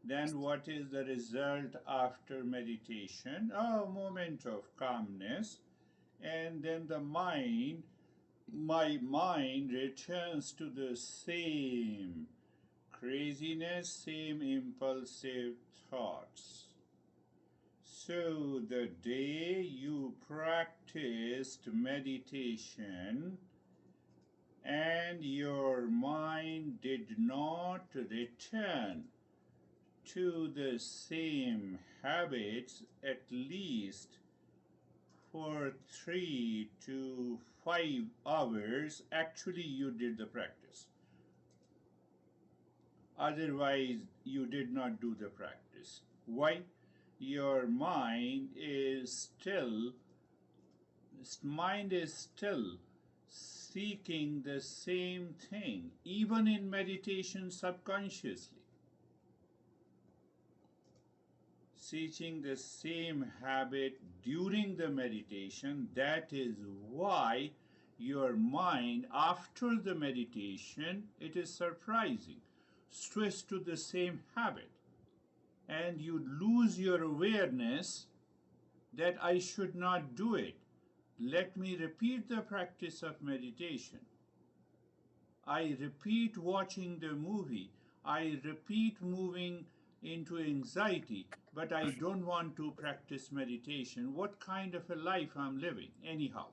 Then what is the result after meditation? A moment of calmness. And then my mind returns to the same craziness, same impulsive thoughts. So the day you practiced meditation and your mind did not return to the same habits at least for 3 to 5 hours, actually you did the practice. Otherwise, you did not do the practice. Why? Your mind is still seeking the same thing, even in meditation subconsciously, seeking the same habit during the meditation. That is why your mind, after the meditation, it is surprising, switches to the same habit, and you lose your awareness that I should not do it. Let me repeat the practice of meditation. I repeat watching the movie. I repeat moving into anxiety, but I don't want to practice meditation. What kind of a life I'm living? Anyhow,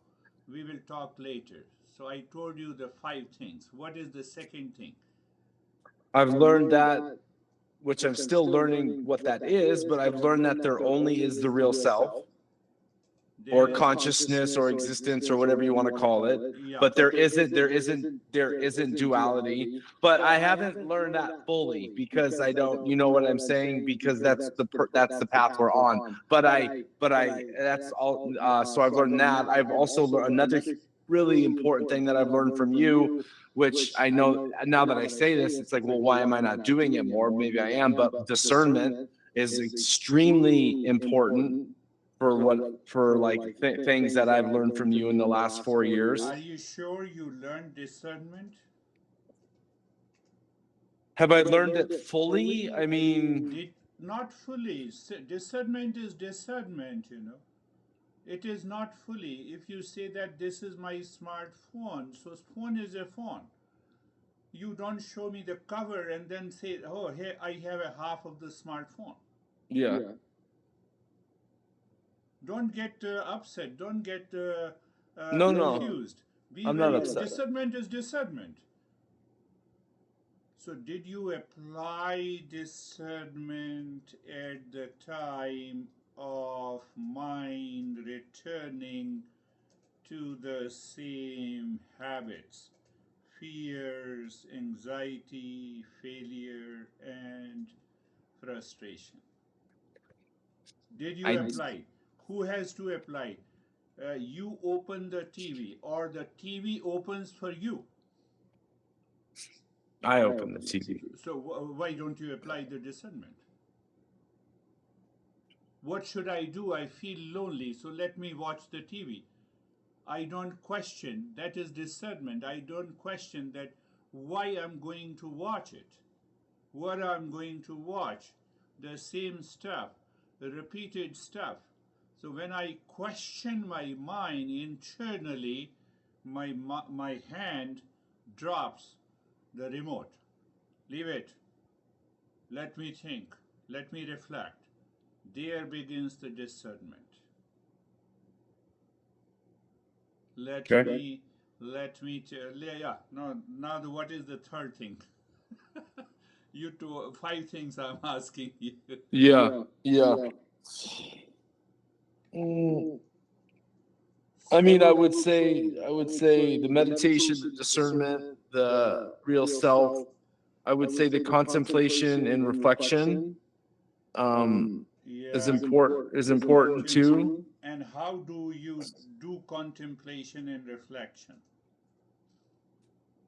we will talk later. So I told you the 5 things. What is the second thing? I've learned that, which I'm still learning what that is, but I've learned that there only is the real self, or There, consciousness or existence or whatever you want to call it. yeah. But there isn't duality. But I haven't learned that fully because I don't, you know what I'm saying, because that's the path we're on. But I that's all. So I've learned that. I've also learned another really important thing that I've learned from you, which I know now that I say this, it's like, well, why am I not doing it more? Maybe I am, but discernment is extremely important for like things that I've learned from you in the last 4 years. Are you sure you learned discernment? Have I learned it fully? I mean, Not fully. Discernment is discernment, you know. It is not fully. If you say that this is my smartphone, so phone is a phone. You don't show me the cover and then say, oh, here I have a half of the smartphone. yeah. Don't get upset. Don't get No, confused. Be I'm not very. upset. Discernment is discernment. So, did you apply discernment at the time of mind returning to the same habits? Fears, anxiety, failure, and frustration. Did you I apply? Who has to apply? You open the TV, or the TV opens for you. I open the TV. So, why don't you apply the discernment? What should I do? I feel lonely, so let me watch the TV. I don't question. That is discernment. I don't question that why I'm going to watch it, what I'm going to watch, the same stuff, the repeated stuff. So when I question my mind internally, my hand drops the remote. Leave it. Let me think. Let me reflect. There begins the discernment. Let Okay. me, yeah, no, now what is the third thing? You two, 5 things I'm asking you. Yeah. Yeah. Mm, I mean, I would say the meditation, the discernment, the real self. I would say the contemplation and reflection um, Yeah. is important too. And how do you do contemplation and reflection?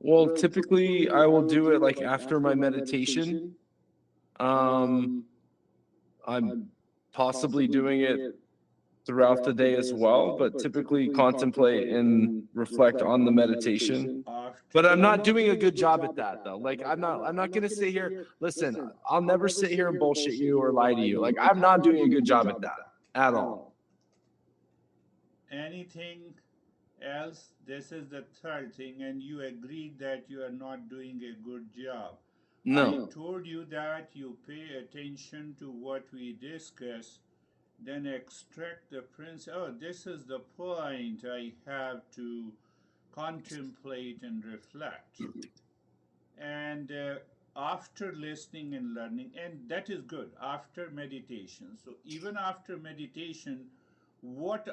Well, typically I will do it like after my meditation. Um, I'm possibly doing it throughout the day as well, but typically contemplate and reflect on the meditation. But I'm not doing a good job at that though. Like I'm not gonna sit here. Listen, I'll never sit here and bullshit you or lie to you. Like I'm not doing a good job at that at all. Anything else? This is the third thing, and you agreed that you are not doing a good job. I No. told you that you pay attention to what we discuss, then extract the principle. Oh, this is the point I have to contemplate and reflect. And after listening and learning, and that is good after meditation. So, even after meditation, what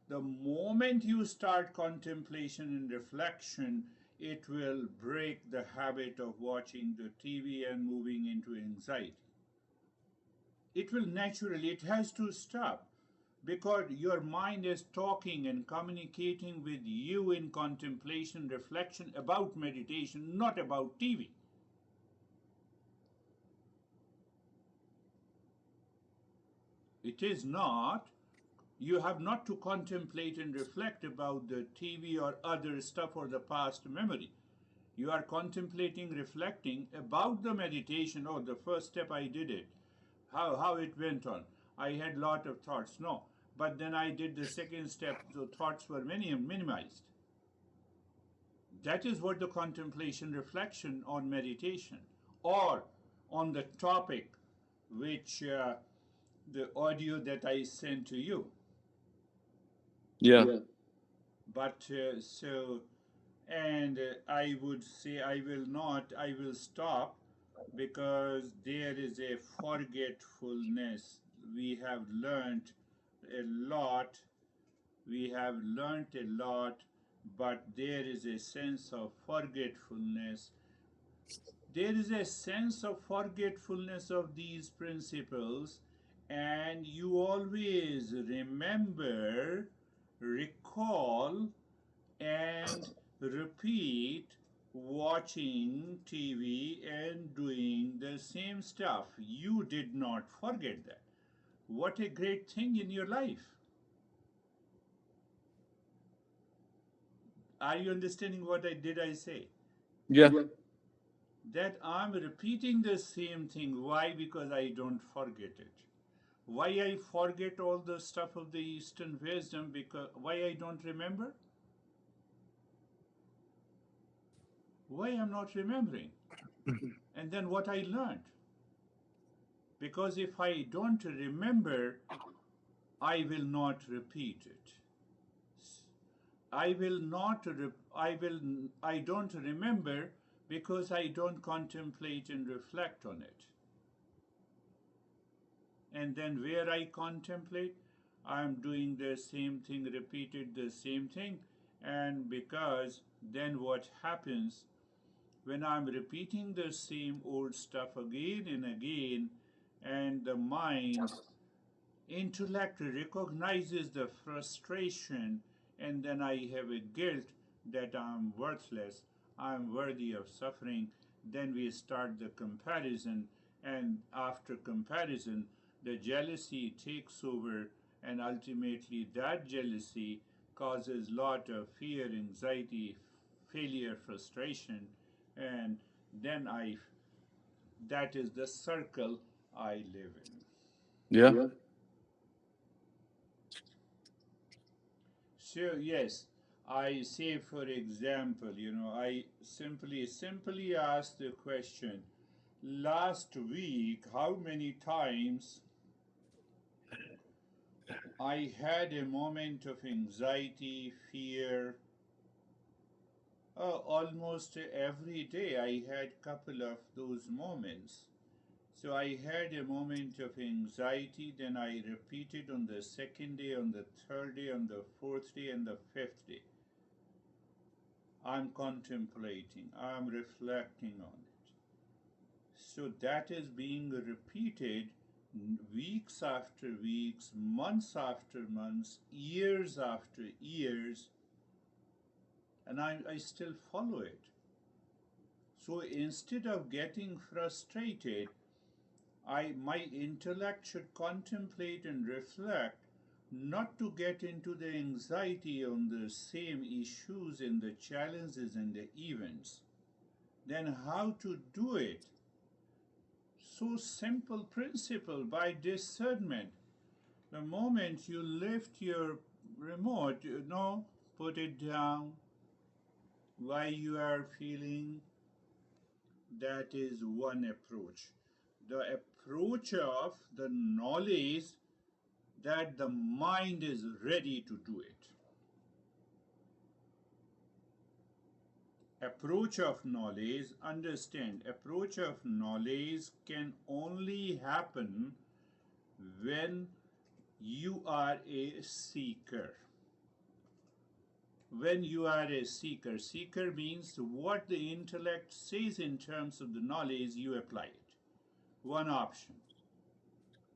the moment you start contemplation and reflection, it will break the habit of watching the TV and moving into anxiety. It will naturally, it has to stop because your mind is talking and communicating with you in contemplation, reflection about meditation, not about TV. It is not. You have not to contemplate and reflect about the TV or other stuff or the past memory. You are contemplating, reflecting about the meditation. Oh, the first step I did it. How it went on. I had lot of thoughts. No. But then I did the second step. The thoughts were minimized. That is what the contemplation, reflection on meditation or on the topic which the audio that I sent to you. Yeah. But and I would say I will stop because there is a forgetfulness. We have learned a lot, we have learned a lot, but there is a sense of forgetfulness. There is a sense of forgetfulness of these principles, and you always remember, recall, and repeat watching TV and doing the same stuff. You did not forget that. What a great thing in your life. Are you understanding what I say? Yeah. That I'm repeating the same thing. Why? Because I don't forget it. Why I forget all the stuff of the Eastern wisdom? Because why I don't remember? Why I'm not remembering? And then what I learned? Because if I don't remember, I will not repeat it. I will not. I don't remember because I don't contemplate and reflect on it. And then where I contemplate, I'm doing the same thing, repeated the same thing, and because then what happens when I'm repeating the same old stuff again and again, and the mind, intellect recognizes the frustration, and then I have a guilt that I'm worthless, I'm worthy of suffering. Then we start the comparison, and after comparison, the jealousy takes over, and ultimately that jealousy causes lot of fear, anxiety, failure, frustration, and then that is the circle I live in. Yeah. So yes, I say for example, I simply ask the question, last week how many times I had a moment of anxiety, fear. Almost every day I had couple of those moments. So I had a moment of anxiety, then I repeated on the second day, on the third day, on the fourth day, and the fifth day. I'm contemplating, I'm reflecting on it. So that is being repeated weeks after weeks, months after months, years after years, and I still follow it. So instead of getting frustrated, my intellect should contemplate and reflect not to get into the anxiety on the same issues and the challenges and the events. Then how to do it? So simple principle by discernment. The moment you lift your remote, put it down. Why you are feeling, that is one approach. The approach of the knowledge that the mind is ready to do it. Approach of knowledge, understand, approach of knowledge can only happen when you are a seeker. When you are a seeker, seeker means what the intellect says in terms of the knowledge, you apply it. One option.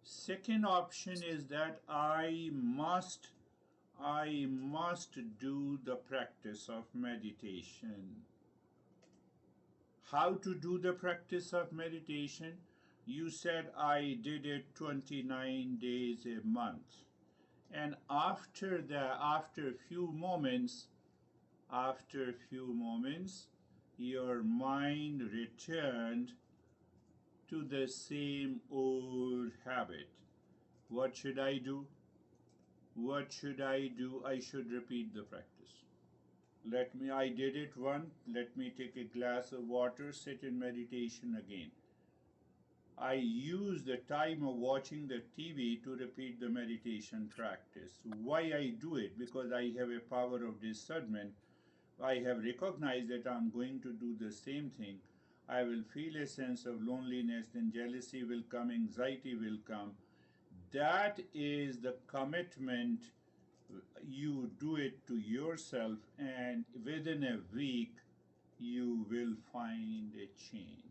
Second option is that I must do the practice of meditation. How to do the practice of meditation? You said I did it 29 days a month. And after a few moments, your mind returned to the same old habit. What should I do? What should I do? I should repeat the practice. I did it once. Let me take a glass of water, sit in meditation again. I use the time of watching the TV to repeat the meditation practice. Why I do it? Because I have a power of discernment. I have recognized that I'm going to do the same thing. I will feel a sense of loneliness, then jealousy will come, anxiety will come. That is the commitment. You do it to yourself, and within a week, you will find a change.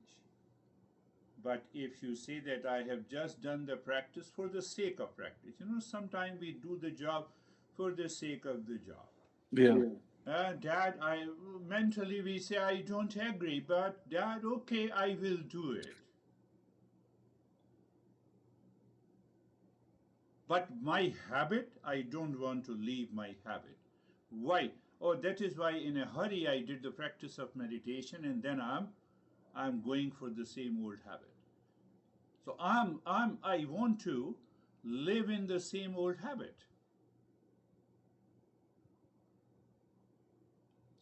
But if you say that I have just done the practice for the sake of practice, sometimes we do the job for the sake of the job. Yeah. Dad, I mentally we say I don't agree, but Dad, okay, I will do it. But my habit, I don't want to leave my habit. Why? Oh, that is why in a hurry I did the practice of meditation, and then I'm going for the same old habit. So I want to live in the same old habit.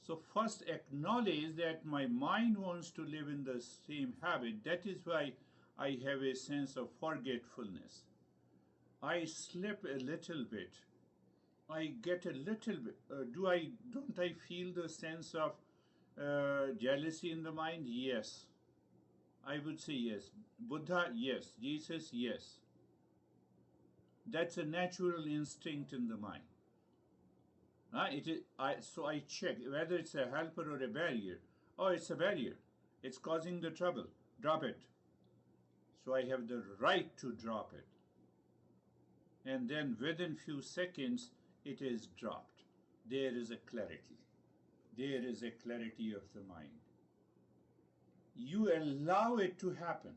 So first acknowledge that my mind wants to live in the same habit. That is why I have a sense of forgetfulness. I slip a little bit. I get a little bit. Don't I feel the sense of jealousy in the mind? Yes. I would say yes. Buddha, yes. Jesus, yes. That's a natural instinct in the mind. So I check whether it's a helper or a barrier. Oh, it's a barrier. It's causing the trouble. Drop it. So I have the right to drop it. And then within few seconds, it is dropped. There is a clarity. There is a clarity of the mind. You allow it to happen.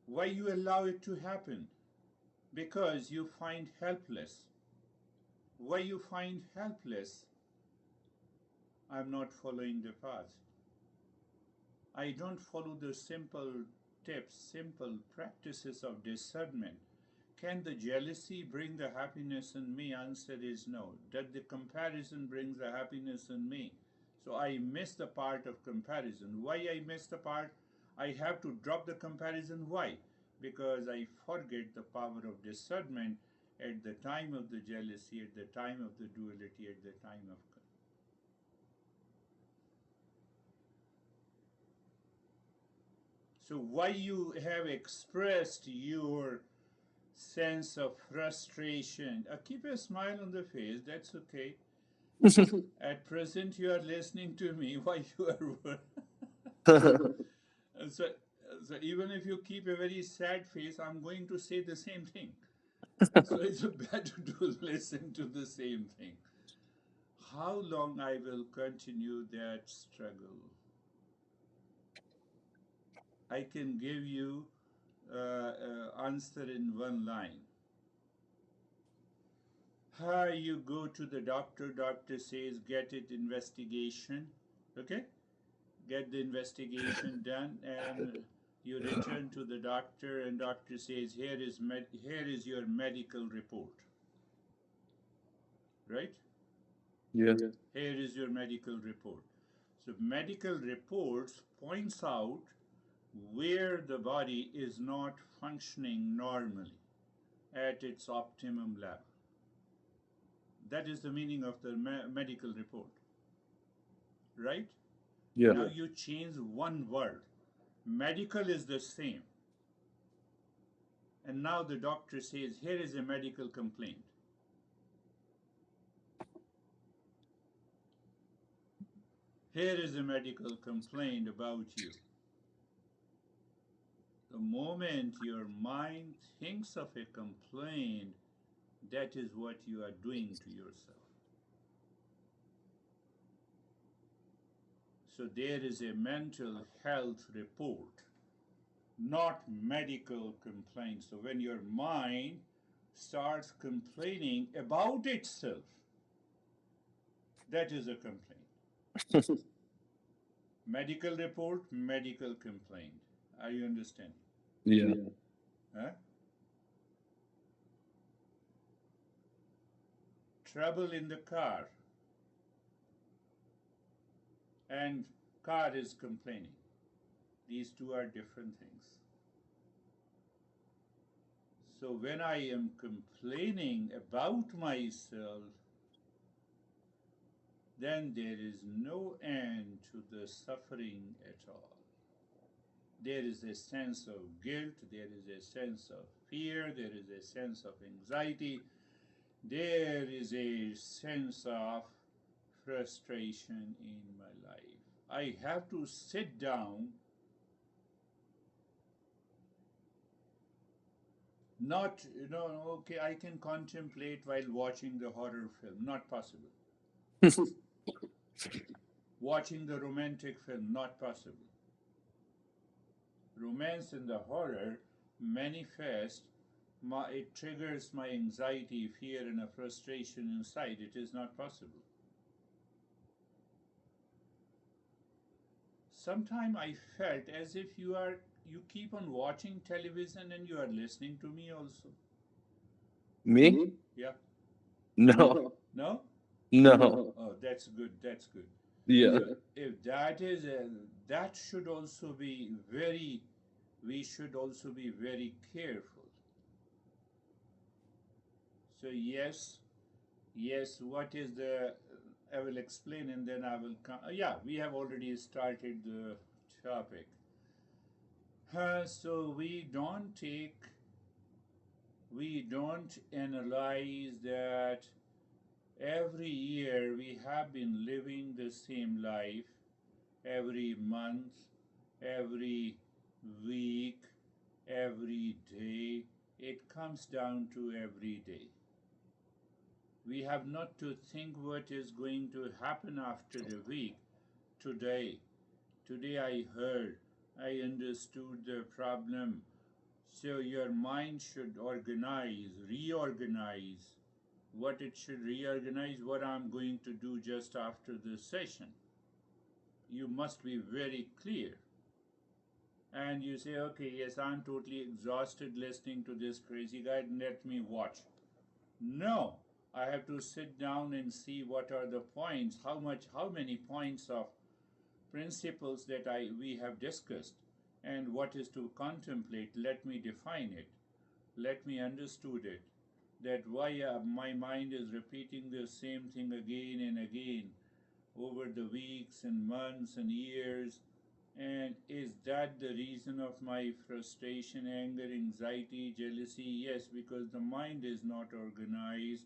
Why you allow it to happen? Because you find helpless. Why you find helpless? I'm not following the path. I don't follow the simple tips, simple practices of discernment. Can the jealousy bring the happiness in me? Answer is no. That the comparison brings the happiness in me. So I miss the part of comparison. Why I miss the part? I have to drop the comparison. Why? Because I forget the power of discernment at the time of the jealousy, at the time of the duality, at the time of. So why you have expressed your sense of frustration? Keep a smile on the face. That's okay. At present, you are listening to me while you are. so, so even if you keep a very sad face, I'm going to say the same thing. So it's better to listen to the same thing. How long I will continue that struggle? I can give you answer in one line. You go to the doctor, doctor says get it investigation, okay? Get the investigation done, and you return to the doctor, and doctor says here is your medical report, right? Yeah. Here is your medical report. So medical reports points out where the body is not functioning normally at its optimum level. That is the meaning of the medical report, right? Yeah. Now you change one word. Medical is the same. And now the doctor says, here is a medical complaint. Here is a medical complaint about you. The moment your mind thinks of a complaint, that is what you are doing to yourself. So there is a mental health report, not medical complaint. So when your mind starts complaining about itself, that is a complaint. Medical report, medical complaint. Are you understanding? Yeah. Huh? Trouble in the car, and car is complaining. These two are different things. So when I am complaining about myself, then there is no end to the suffering at all. There is a sense of guilt, there is a sense of fear, there is a sense of anxiety, there is a sense of frustration in my life. I have to sit down, not, okay, I can contemplate while watching the horror film. Not possible. Watching the romantic film. Not possible. Romance and the horror manifest, it triggers my anxiety, fear, and a frustration inside. It is not possible. Sometimes I felt as if you keep on watching television and you are listening to me also. Me? Yeah. No. No? No. Oh, that's good. That's good. Yeah. If that is that should also be very, we should also be very careful. So yes, what is the, I will explain and then I will come. Yeah, we have already started the topic. So we don't analyze that every year we have been living the same life, every month, every week, every day. It comes down to every day. We have not to think what is going to happen after a week. Today, today I heard, I understood the problem. So your mind should organize, reorganize what it should reorganize, what I'm going to do just after this session. You must be very clear. And you say, okay, yes, I'm totally exhausted listening to this crazy guy, let me watch. No, I have to sit down and see what are the points, how many points of principles that we have discussed, and what is to contemplate. Let me define it. Let me understood it. That why my mind is repeating the same thing again and again over the weeks and months and years. And is that the reason of my frustration, anger, anxiety, jealousy? Yes, because the mind is not organized,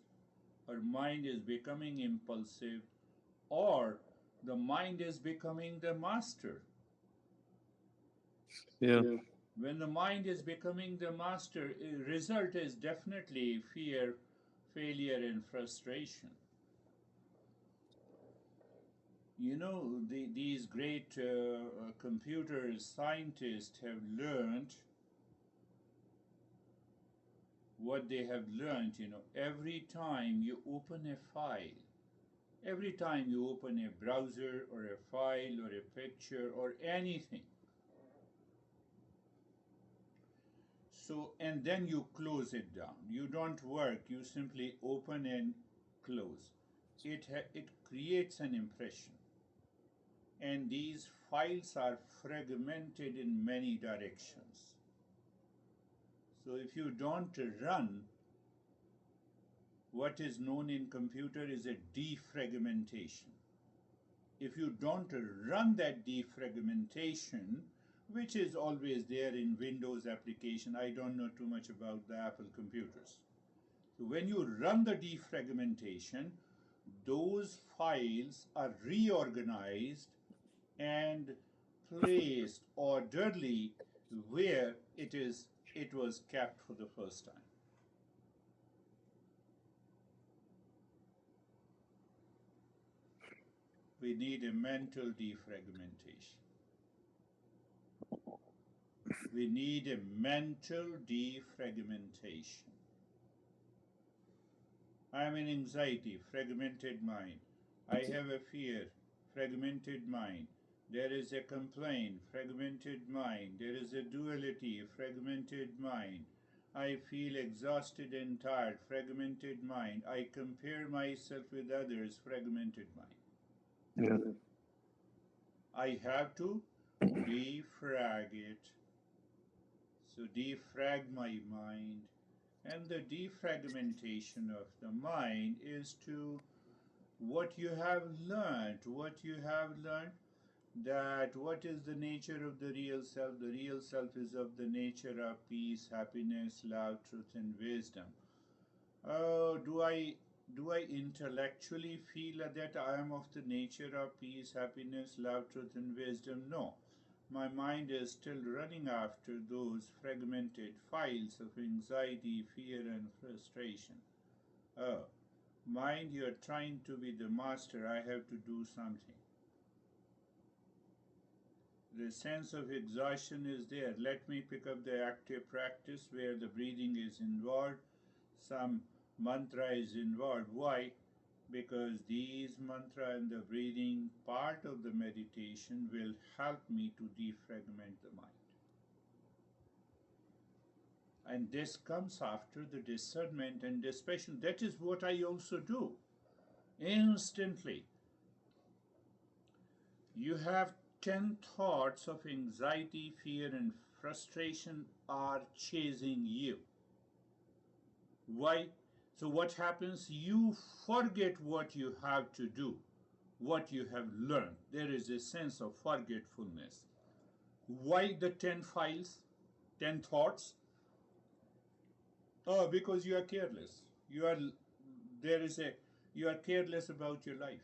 or mind is becoming impulsive, or the mind is becoming the master. Yeah. When the mind is becoming the master, result is definitely fear, failure, and frustration. These great computer scientists have learned what they have learned, every time you open a file, every time you open a browser or a file or a picture or anything, so, and then you close it down. You don't work, you simply open and close. It creates an impression. And these files are fragmented in many directions. So if you don't run, what is known in computer is a defragmentation. If you don't run that defragmentation, which is always there in Windows application, I don't know too much about the Apple computers. So when you run the defragmentation, those files are reorganized and placed orderly where it was kept for the first time. We need a mental defragmentation. We need a mental defragmentation. I am in anxiety, fragmented mind. I have a fear, fragmented mind. There is a complaint, fragmented mind. There is a duality, fragmented mind. I feel exhausted and tired, fragmented mind. I compare myself with others, fragmented mind. Yeah. I have to defrag it. So defrag my mind. And the defragmentation of the mind is to what you have learned, that what is the nature of the real self? The real self is of the nature of peace, happiness, love, truth, and wisdom. Oh, do I intellectually feel that I am of the nature of peace, happiness, love, truth, and wisdom? No. My mind is still running after those fragmented files of anxiety, fear, and frustration. Oh, mind, you're trying to be the master. I have to do something. The sense of exhaustion is there. Let me pick up the active practice where the breathing is involved. Some mantra is involved. Why? Because these mantra and the breathing part of the meditation will help me to defragment the mind. And this comes after the discernment and dispassion. That is what I also do. Instantly. You have 10 thoughts of anxiety, fear, and frustration are chasing you. Why? So what happens? You forget what you have to do, what you have learned. There is a sense of forgetfulness. Why the 10 files, 10 thoughts? Oh, because you are careless. You are careless about your life.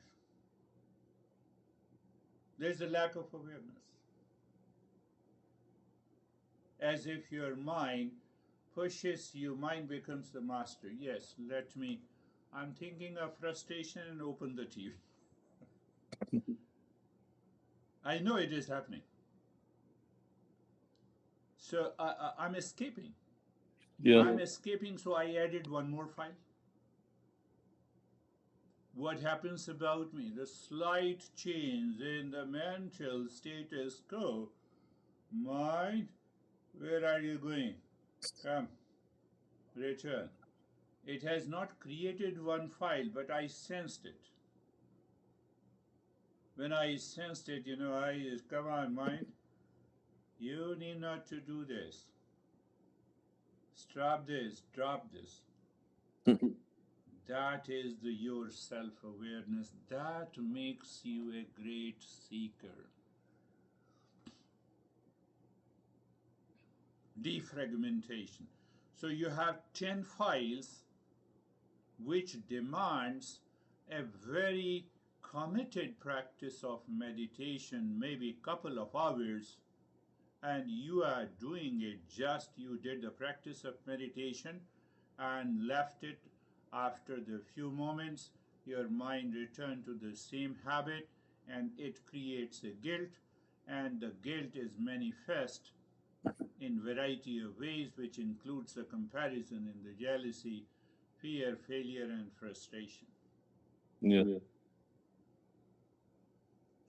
There's a lack of awareness. As if your mind pushes you, mind becomes the master. Yes, I'm thinking of frustration and open the TV. I know it is happening. So I'm escaping. Yeah. I'm escaping, so I added one more file. What happens about me? The slight change in the mental status quo. Mind, where are you going? Come, return. It has not created one file, but I sensed it. When I sensed it, come on, mind, you need not to do this. Stop this, drop this. That is your self-awareness. That makes you a great seeker. Defragmentation. So you have 10 files which demands a very committed practice of meditation, maybe a couple of hours, and you are doing it you did the practice of meditation and left it. After the few moments, your mind returned to the same habit and it creates a guilt, and the guilt is manifest in variety of ways, which includes the comparison and the jealousy, fear, failure, and frustration. Yeah.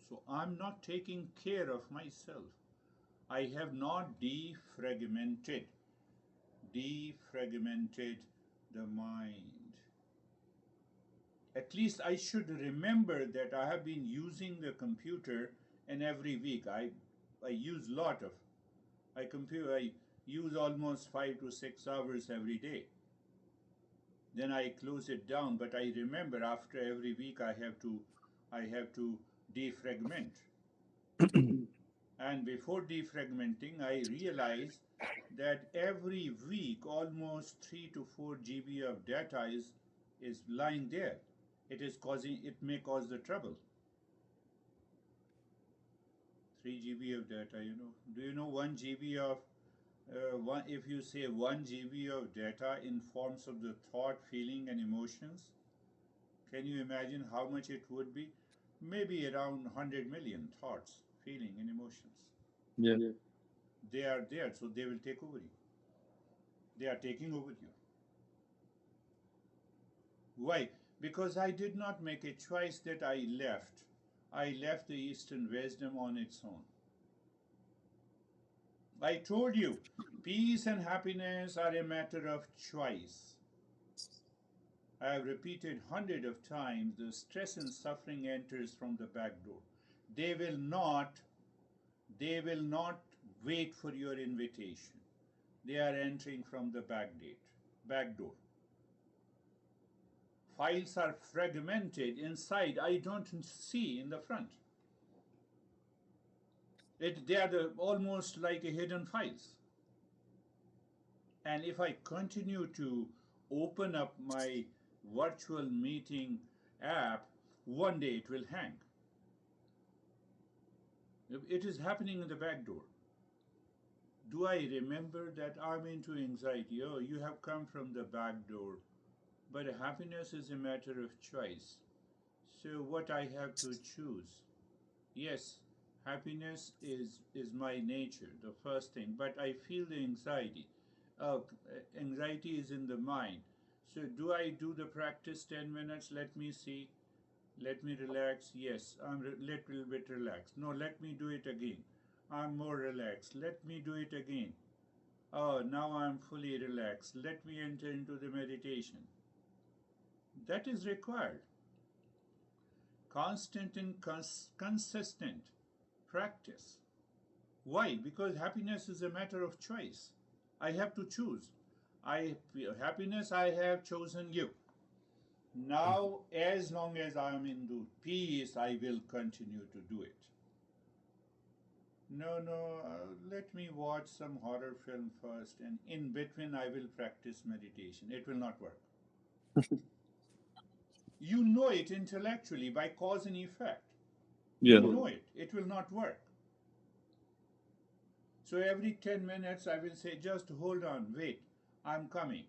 So I'm not taking care of myself. I have not defragmented the mind. At least I should remember that I have been using the computer, and every week I use lot of I use almost 5 to 6 hours every day. Then I close it down, but I remember after every week I have to defragment. And before defragmenting, I realize that every week almost 3 to 4 GB of data is lying there. It may cause the trouble. 3 GB of data, Do you know 1 GB of if you say 1 GB of data in forms of the thought, feeling, and emotions, can you imagine how much it would be? Maybe around 100 million thoughts, feeling, and emotions. Yeah. They are there, so they will take over you. They are taking over you. Why? Because I did not make a choice that I left. I left the Eastern wisdom on its own. I told you, peace and happiness are a matter of choice. I have repeated hundreds of times, the stress and suffering enters from the back door. They will not, they will not wait for your invitation. They are entering from the back door. Files are fragmented inside. I don't see in the front. They are almost like a hidden files. And if I continue to open up my virtual meeting app, one day it will hang. It is happening in the back door. Do I remember that I'm into anxiety? Oh, you have come from the back door. But happiness is a matter of choice. So what I have to choose? Yes, happiness is my nature, the first thing. But I feel the anxiety. Oh, anxiety is in the mind. So do I do the practice 10 minutes? Let me see. Let me relax. Yes, I'm a little bit relaxed. No, let me do it again. I'm more relaxed. Let me do it again. Oh, now I'm fully relaxed. Let me enter into the meditation. That is required. Constant and consistent practice. Why? Because happiness is a matter of choice. I have to choose. Happiness, I have chosen you. Now, as long as I am in the peace, I will continue to do it. No, no, let me watch some horror film first, and in between, I will practice meditation. It will not work. You know it intellectually by cause and effect. Yeah. You know it. It will not work. So every 10 minutes, I will say, just hold on, wait, I'm coming.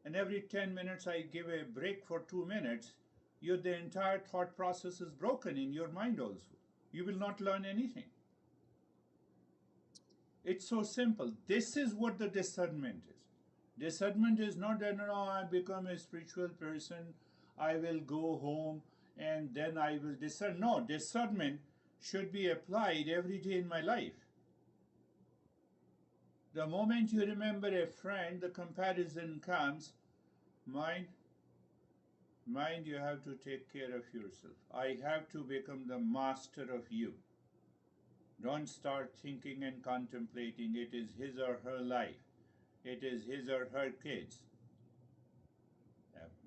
And every 10 minutes, I give a break for 2 minutes. The entire thought process is broken in your mind also. You will not learn anything. It's so simple. This is what the discernment is. Discernment is not that, no, I become a spiritual person, I will go home and then I will discern. No, discernment should be applied every day in my life. The moment you remember a friend, the comparison comes. Mind, you have to take care of yourself. I have to become the master of you. Don't start thinking and contemplating it is his or her life. It is his or her kids.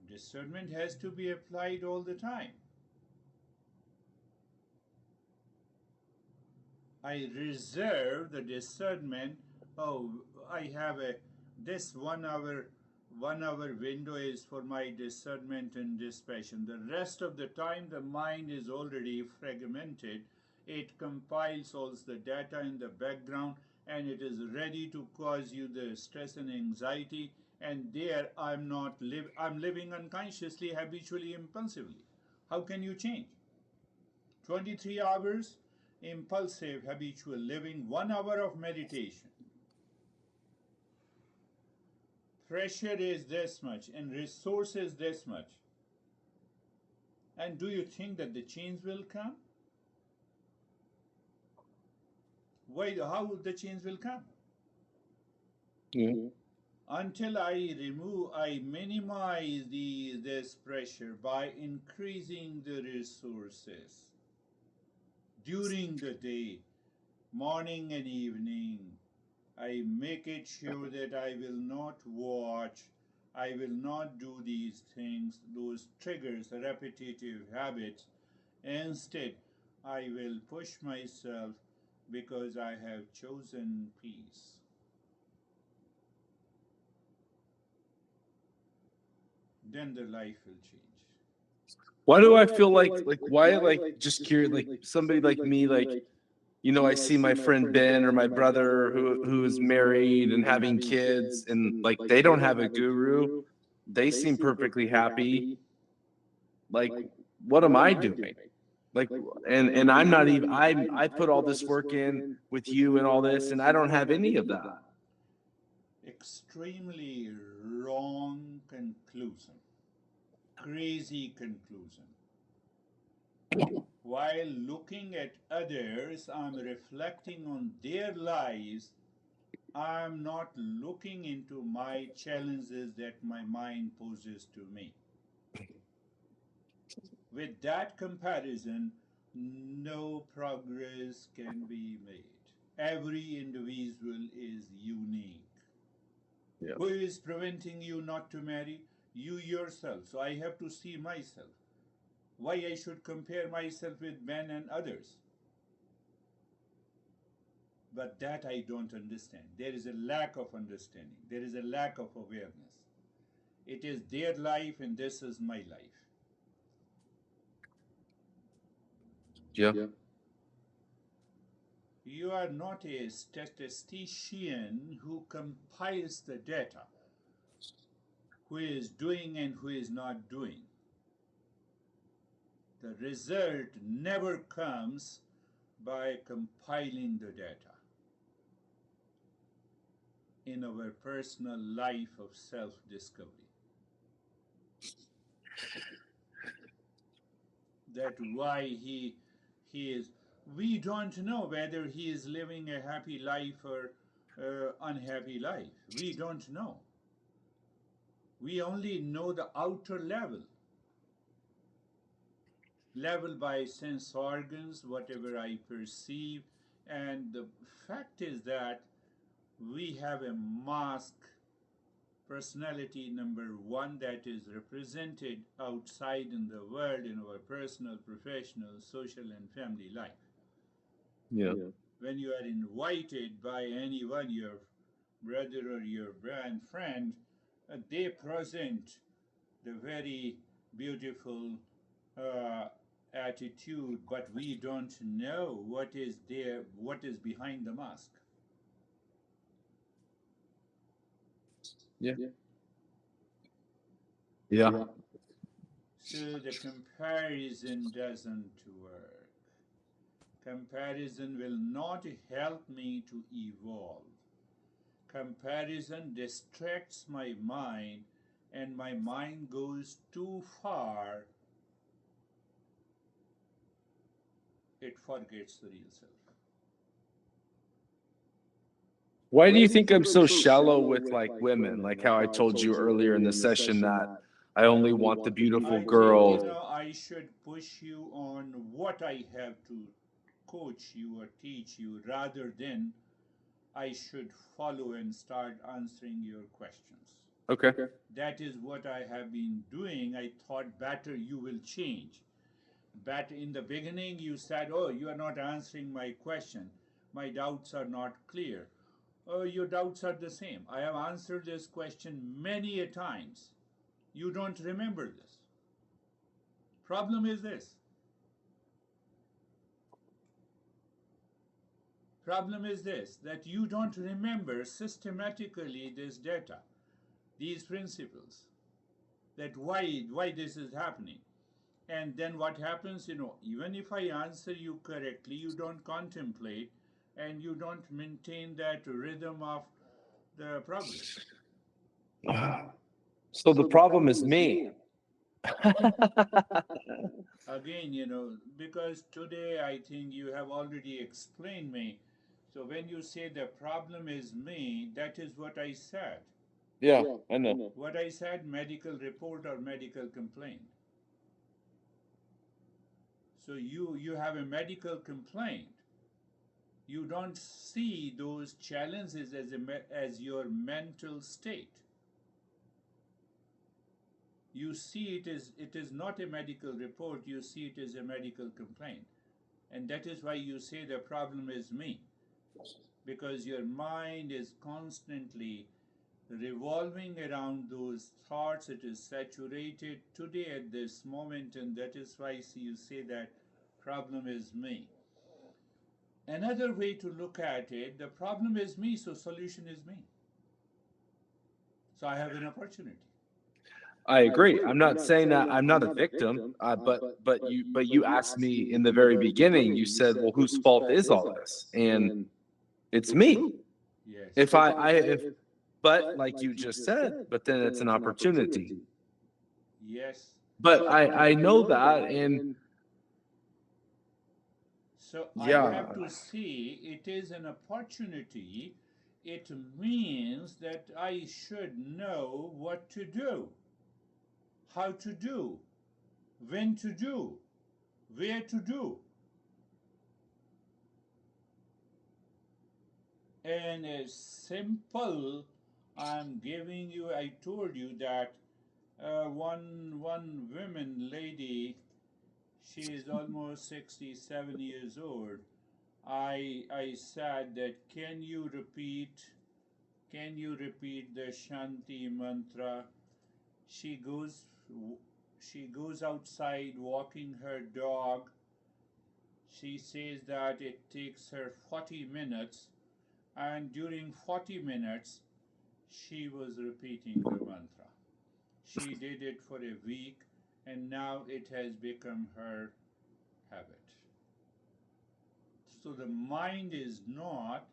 Discernment has to be applied all the time. I reserve the discernment. Oh, I have this 1 hour window is for my discernment and dispassion. The rest of the time the mind is already fragmented. It compiles all the data in the background and it is ready to cause you the stress and anxiety, and there I'm living unconsciously, habitually, impulsively. How can you change? 23 hours impulsive, habitual living, 1 hour of meditation. Pressure is this much and resource is this much. And do you think that the change will come? Why? How the change will come? Yeah. Until I minimize this pressure by increasing the resources during the day, morning and evening. I make it sure that I will not watch, I will not do these things, those triggers, repetitive habits. Instead, I will push myself because I have chosen peace. Then the life will change. Why do I feel like why just curious, like somebody like me, like, you know, I see my friend Ben or my brother who's married and having kids, and like they don't have a guru. They seem perfectly happy. Like, what am I doing? Like, and I'm not even, I put all this work in with you and all this, and I don't have any of that. Extremely wrong conclusion. Crazy conclusion. While looking at others, I'm reflecting on their lives. I'm not looking into my challenges that my mind poses to me. With that comparison, no progress can be made. Every individual is unique. Yeah. Who is preventing you not to marry? You yourself. So I have to see myself. Why I should compare myself with men and others? But that I don't understand. There is a lack of understanding. There is a lack of awareness. It is their life and this is my life. Yeah. You are not a statistician who compiles the data, who is doing and who is not doing. The result never comes by compiling the data. In our personal life of self-discovery. That why he is, we don't know whether he is living a happy life or unhappy life. We don't know. We only know the outer level by sense organs, whatever I perceive. And the fact is that we have a mask personality number one that is represented outside in the world in our personal, professional, social, and family life. Yeah. When you are invited by anyone, your brother or your friend, they present the very beautiful attitude, but we don't know what is there, what is behind the mask. Yeah. Yeah. So the comparison doesn't work. Comparison will not help me to evolve. Comparison distracts my mind, and my mind goes too far. It forgets the real self. Why do you think I'm so shallow with like women? Like how I told you earlier in the session that I only want the beautiful girl. I should push you on what I have to coach you or teach you rather than I should follow and start answering your questions. Okay. That is what I have been doing. I thought better you will change. But in the beginning, you said, oh, you are not answering my question. My doubts are not clear. Oh, your doubts are the same. I have answered this question many a times. You don't remember this. Problem is this. Problem is this, that you don't remember systematically this data, these principles, that why this is happening. And then what happens, even if I answer you correctly, you don't contemplate and you don't maintain that rhythm of the progress. So the problem is me. Again, because today I think you have already explained me. So when you say the problem is me, that is what I said. Yeah, I know. What I said, medical report or medical complaint. So you have a medical complaint. You don't see those challenges as your mental state. You see it is not a medical report. You see it as a medical complaint, and that is why you say the problem is me, because your mind is constantly revolving around those thoughts. It is saturated today at this moment, and that is why you say that problem is me. Another way to look at it, the problem is me, so solution is me. So I have an opportunity. I agree. I'm not saying that I'm not a victim, but you asked me in the very beginning. You said, "Well, whose fault is all this?" And it's me. Yes. But like you just said, but then it's an opportunity. Yes. But I know that, and So I yeah, have to see it is an opportunity. It means that I should know what to do, how to do, when to do, where to do. And a simple, I'm giving you, I told you that one woman lady, she is almost 67 years old. I said that can you repeat the Shanti mantra? She goes she goes outside walking her dog. She says that it takes her 40 minutes, and during 40 minutes she was repeating the mantra. She did it for a week, and now it has become her habit. So the mind is not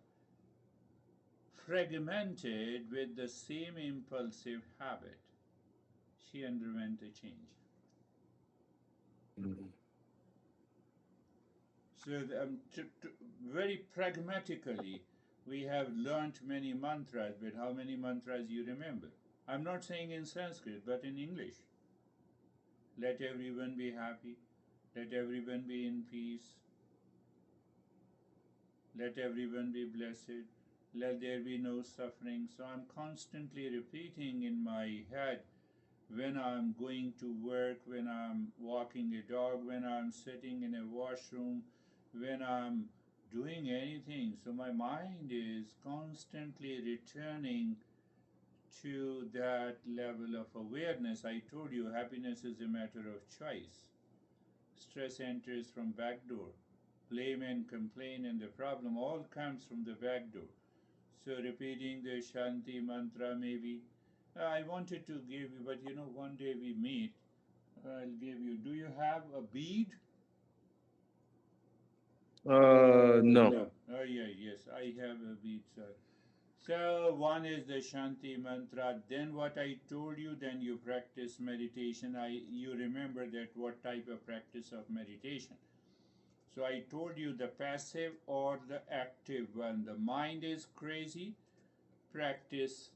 fragmented with the same impulsive habit. She underwent a change. So, very pragmatically, we have learnt many mantras, but how many mantras you remember? I'm not saying in Sanskrit, but in English. Let everyone be happy. Let everyone be in peace. Let everyone be blessed. Let there be no suffering. So I'm constantly repeating in my head when I'm going to work, when I'm walking a dog, when I'm sitting in a washroom, when I'm doing anything. So my mind is constantly returning to that level of awareness. I told you happiness is a matter of choice. Stress enters from back door. Blame and complain and the problem all comes from the back door. So repeating the Shanti mantra maybe. I wanted to give you, but one day we meet, I'll give you. Do you have a bead? no. No. Oh yeah, yes, I have a bead, sir. So one is the Shanti mantra. Then what I told you. Then you practice meditation. You remember that what type of practice of meditation. So I told you the passive or the active one. The mind is crazy. Practice.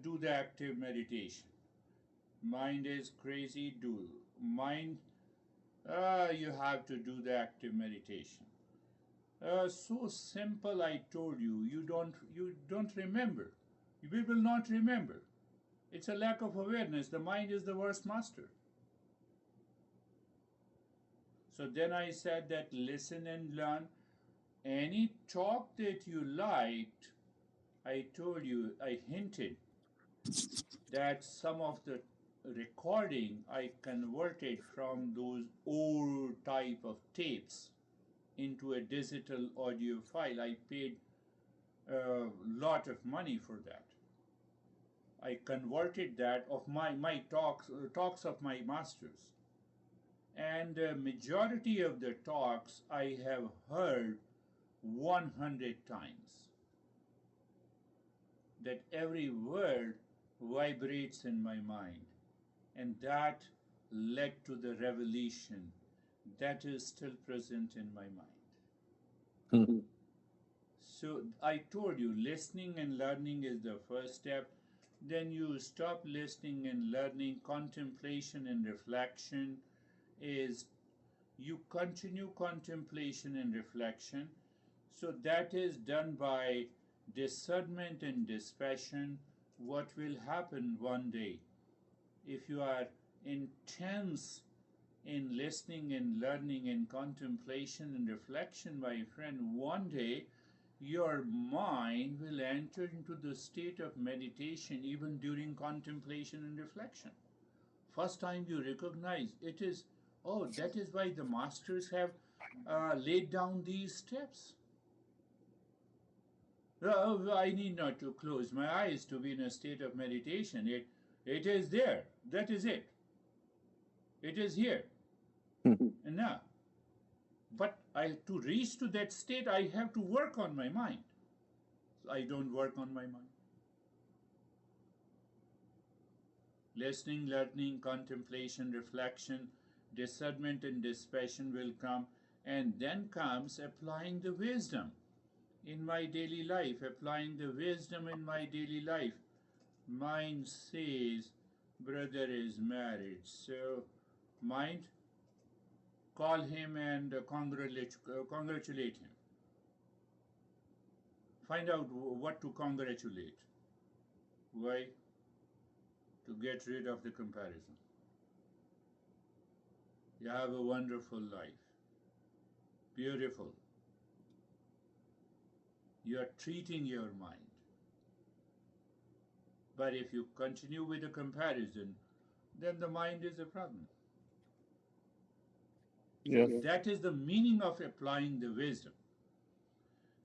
Do the active meditation. Mind is crazy. Do mind. You have to do the active meditation. So simple. I told you. You don't remember. We will not remember. It's a lack of awareness. The mind is the worst master. So then I said that listen and learn. Any talk that you liked, I told you, I hinted that some of the recording I converted from those old type of tapes into a digital audio file. I paid a lot of money for that. I converted that of my talks of my masters. And the majority of the talks I have heard 100 times. That every word vibrates in my mind. And that led to the revelation that is still present in my mind. Hmm. So I told you, listening and learning is the first step. Then you stop listening and learning. Contemplation and reflection is, you continue contemplation and reflection. So that is done by discernment and dispassion. What will happen one day if you are intense in listening and learning and contemplation and reflection, my friend, one day your mind will enter into the state of meditation even during contemplation and reflection. First time you recognize it is, oh, that is why the masters have laid down these steps. I need not to close my eyes to be in a state of meditation. It is there. That is it. It is here. And now, but to reach to that state, I have to work on my mind. So I don't work on my mind. Listening, learning, contemplation, reflection, discernment, and dispassion will come, and then comes applying the wisdom in my daily life. Applying the wisdom in my daily life. Mind says, brother is married, so mind, call him and congratulate him. Find out what to congratulate. Why? To get rid of the comparison. You have a wonderful life. Beautiful. You are treating your mind. But if you continue with the comparison, then the mind is a problem. Yes. That is the meaning of applying the wisdom.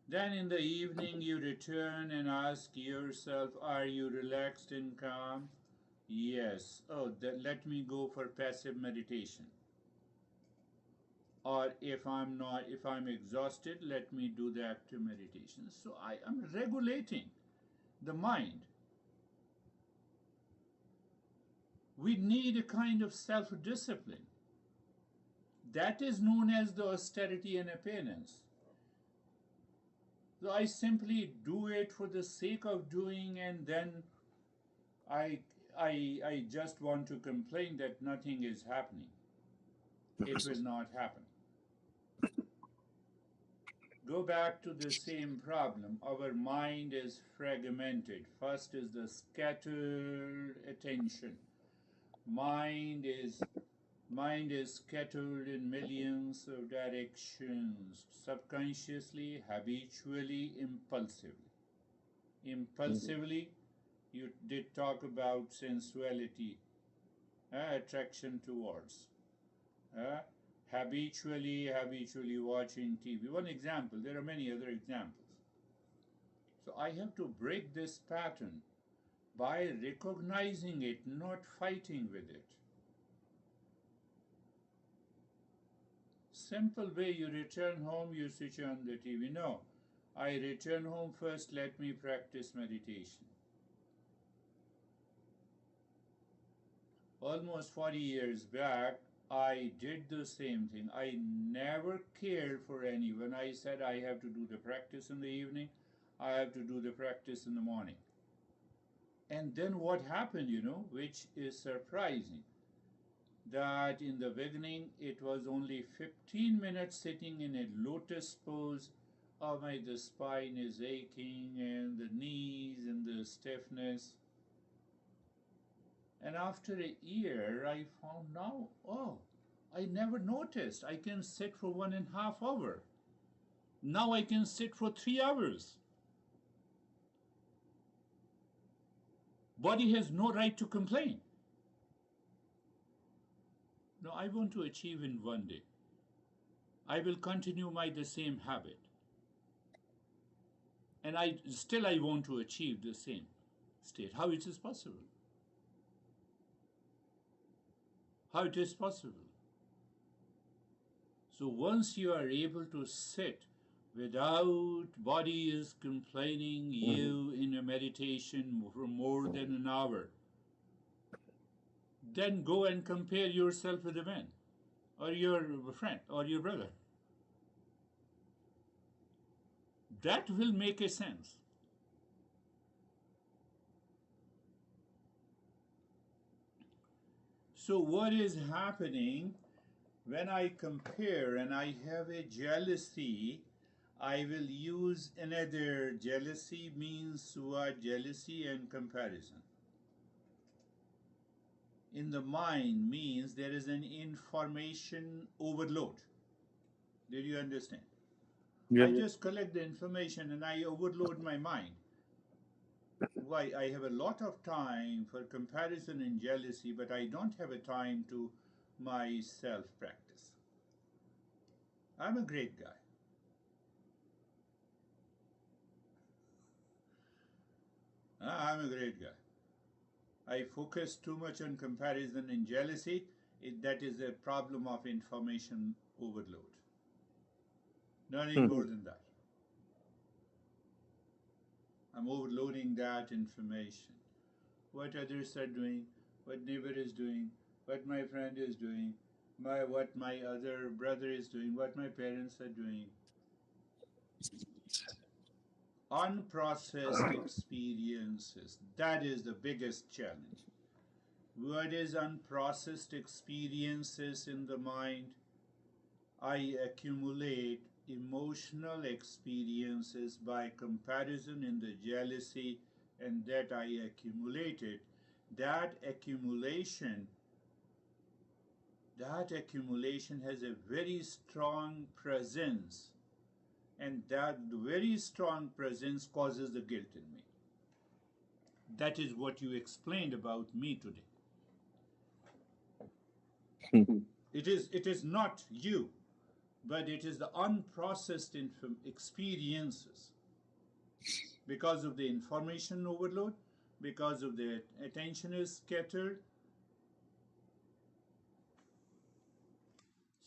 Then in the evening you return and ask yourself, are you relaxed and calm? Yes. Oh, let me go for passive meditation. Or if I'm exhausted, let me do the active meditation. So I am regulating the mind. We need a kind of self-discipline. That is known as the austerity and appearance. So I simply do it for the sake of doing, and then I, I just want to complain that nothing is happening. It will not happen. Go back to the same problem. Our mind is fragmented. First is the scattered attention. Mind is Mind is scattered in millions of directions, subconsciously, habitually, impulsively. Impulsively, you did talk about sensuality, attraction towards. Uh, habitually watching TV. One example, there are many other examples. So I have to break this pattern by recognizing it, not fighting with it. Simple way, you return home, you switch on the TV. No, I return home first, let me practice meditation. Almost 40 years back, I did the same thing. I never cared for anyone. I said I have to do the practice in the evening, I have to do the practice in the morning. And then what happened, which is surprising, that in the beginning it was only 15 minutes sitting in a lotus pose. Oh my, the spine is aching and the knees and the stiffness. And after a year, I found now, oh, I never noticed. I can sit for 1.5 hours. Now I can sit for 3 hours. Body has no right to complain. No, I want to achieve in one day. I will continue the same habit. And I want to achieve the same state. How it is possible? How it is possible? So once you are able to sit without body is complaining you in a meditation for more than an hour, then go and compare yourself with a man or your friend or your brother. That will make a sense. So what is happening when I compare and I have a jealousy? I will use another. Jealousy means what? Jealousy and comparison in the mind means there is an information overload. Did you understand? I just collect the information and I overload my mind. Why? I have a lot of time for comparison and jealousy, but I don't have a time to my self practice. I'm a great guy. I'm a great guy. I focus too much on comparison and jealousy. That is a problem of information overload. Nothing more than that. I'm overloading that information. What others are doing, what neighbor is doing, what my friend is doing, what my other brother is doing, what my parents are doing. Unprocessed experiences. That is the biggest challenge. What is unprocessed experiences in the mind? I accumulate emotional experiences by comparison in the jealousy, and that I accumulated. That accumulation has a very strong presence, and that very strong presence causes the guilt in me. That is what you explained about me today. It is not you, but it is the unprocessed experiences because of the information overload, because of the attention is scattered.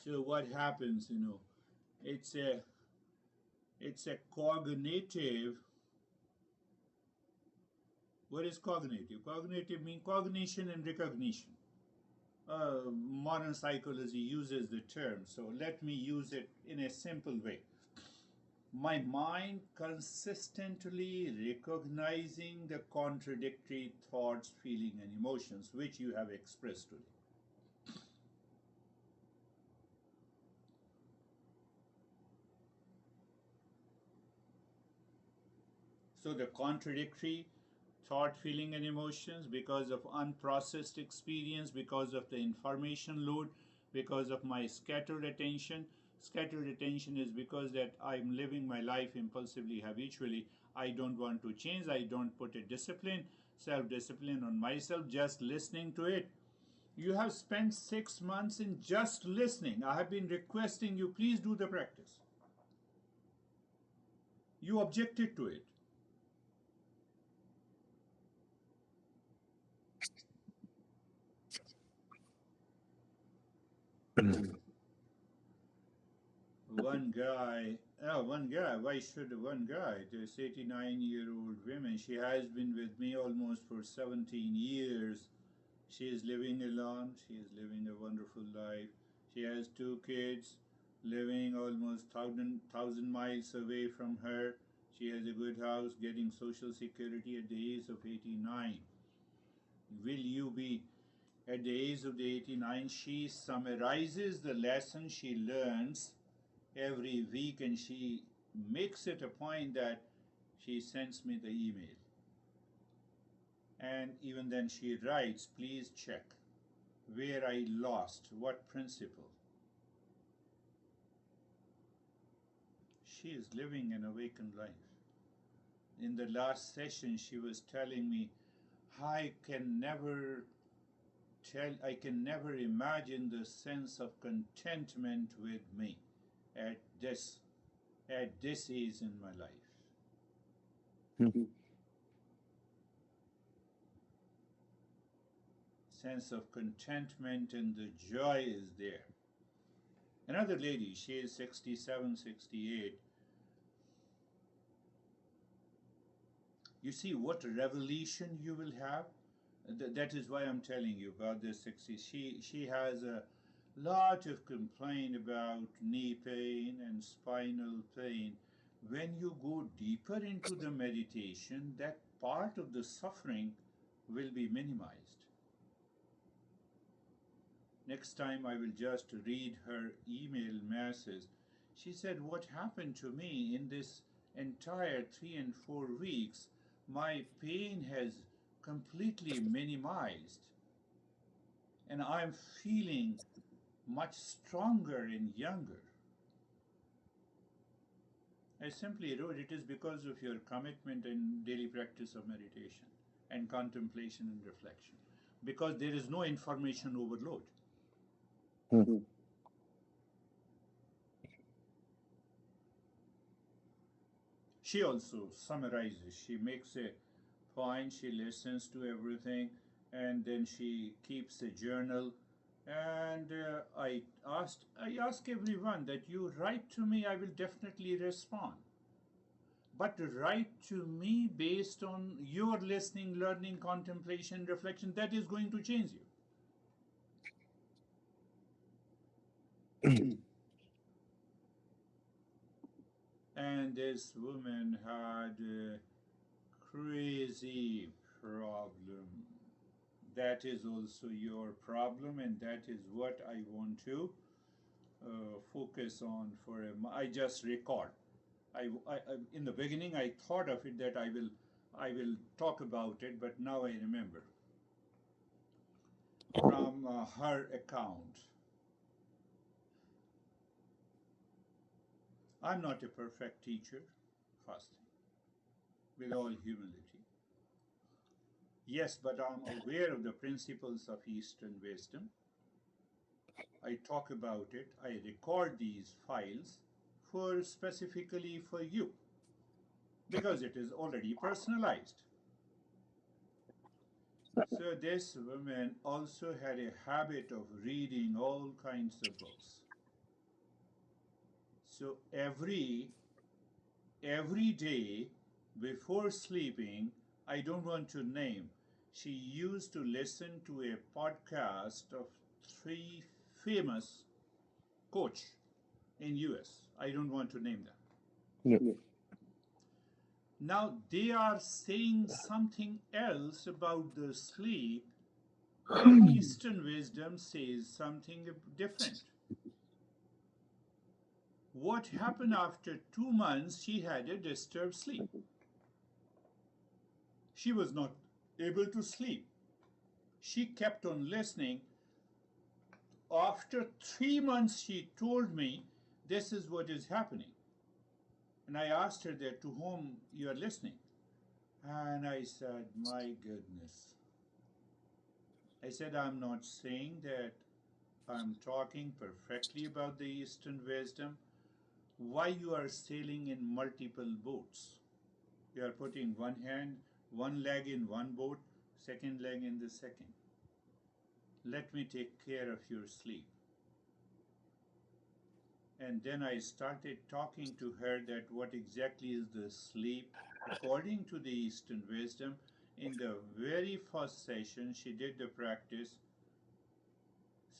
So what happens, it's a cognitive. What is cognitive? Cognitive means cognition and recognition. Modern psychology uses the term, so let me use it in a simple way. My mind consistently recognizing the contradictory thoughts, feelings, and emotions which you have expressed today. So the contradictory thought, feeling, and emotions because of unprocessed experience, because of the information load, because of my scattered attention. Scattered attention is because that I'm living my life impulsively, habitually. I don't want to change. I don't put a discipline, self-discipline on myself, just listening to it. You have spent 6 months in just listening. I have been requesting you, please do the practice. You objected to it. One guy, why should one guy? This 89-year-old woman, she has been with me almost for 17 years. She is living alone. She is living a wonderful life. She has 2 kids living almost 1,000 miles away from her. She has a good house, getting social security at the age of 89. Will you be at the age of the 89? She summarizes the lesson she learns every week, and she makes it a point that she sends me the email. And even then she writes, please check where I lost, what principle. She is living an awakened life. In the last session, she was telling me, I can never imagine the sense of contentment with me at this age in my life. Sense of contentment and the joy is there. Another lady, she is 67, 68. You see what revelation you will have? That is why I'm telling you about this 60. She has a lot of complaint about knee pain and spinal pain. When you go deeper into the meditation, that part of the suffering will be minimized. Next time I will just read her email message. She said, what happened to me in this entire 3 and 4 weeks? My pain has completely minimized, and I'm feeling much stronger and younger. I simply wrote, it is because of your commitment and daily practice of meditation and contemplation and reflection, because there is no information overload. She also summarizes, she makes a point, she listens to everything, and then she keeps a journal. And I ask everyone that you write to me, I will definitely respond. But write to me based on your listening, learning, contemplation, reflection. That is going to change you. And this woman had a crazy problem. That is also your problem, and that is what I want to focus on for I just record. In the beginning I thought of it that I will talk about it, but now I remember from her account. I'm not a perfect teacher, first thing, with all humility. Yes, but I'm aware of the principles of Eastern wisdom. I talk about it. I record these files for specifically for you because it is already personalized. So this woman also had a habit of reading all kinds of books. So every day before sleeping, I don't want to name, she used to listen to a podcast of three famous coach in US. I don't want to name them. Yeah. Now they are saying something else about the sleep, and Eastern wisdom says something different. What happened after 2 months? She had a disturbed sleep. She was not able to sleep. She kept on listening. After 3 months, she told me, this is what is happening. And I asked her that, to whom you are listening? And I said, my goodness. I said, I'm not saying that I'm talking perfectly about the Eastern wisdom. Why you are sailing in multiple boats? You are putting one leg in one boat, second leg in the second. Let me take care of your sleep. And then I started talking to her that what exactly is the sleep according to the Eastern wisdom. In the very first session, she did the practice.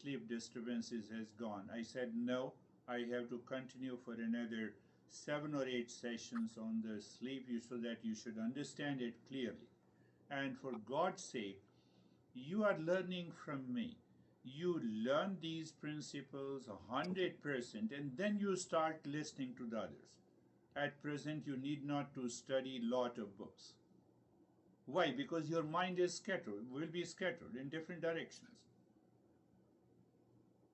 Sleep disturbances has gone. I said, no, I have to continue for another 7 or 8 sessions on the sleep so that you should understand it clearly. And for God's sake, you are learning from me. You learn these principles 100%, and then you start listening to the others. At present, you need not to study lot of books. Why? Because your mind is scattered, will be scattered in different directions.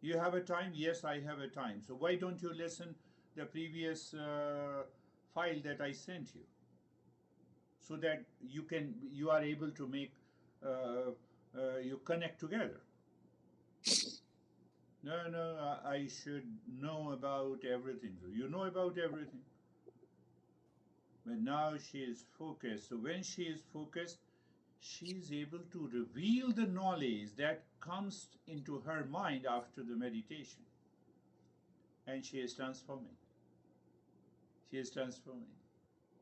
You have a time? Yes, I have a time. So why don't you listen the previous file that I sent you, so that you are able to make you connect together. No, I should know about everything. So you know about everything. But now she is focused. So when she is focused, she is able to reveal the knowledge that comes into her mind after the meditation. and she is transforming. She is transforming.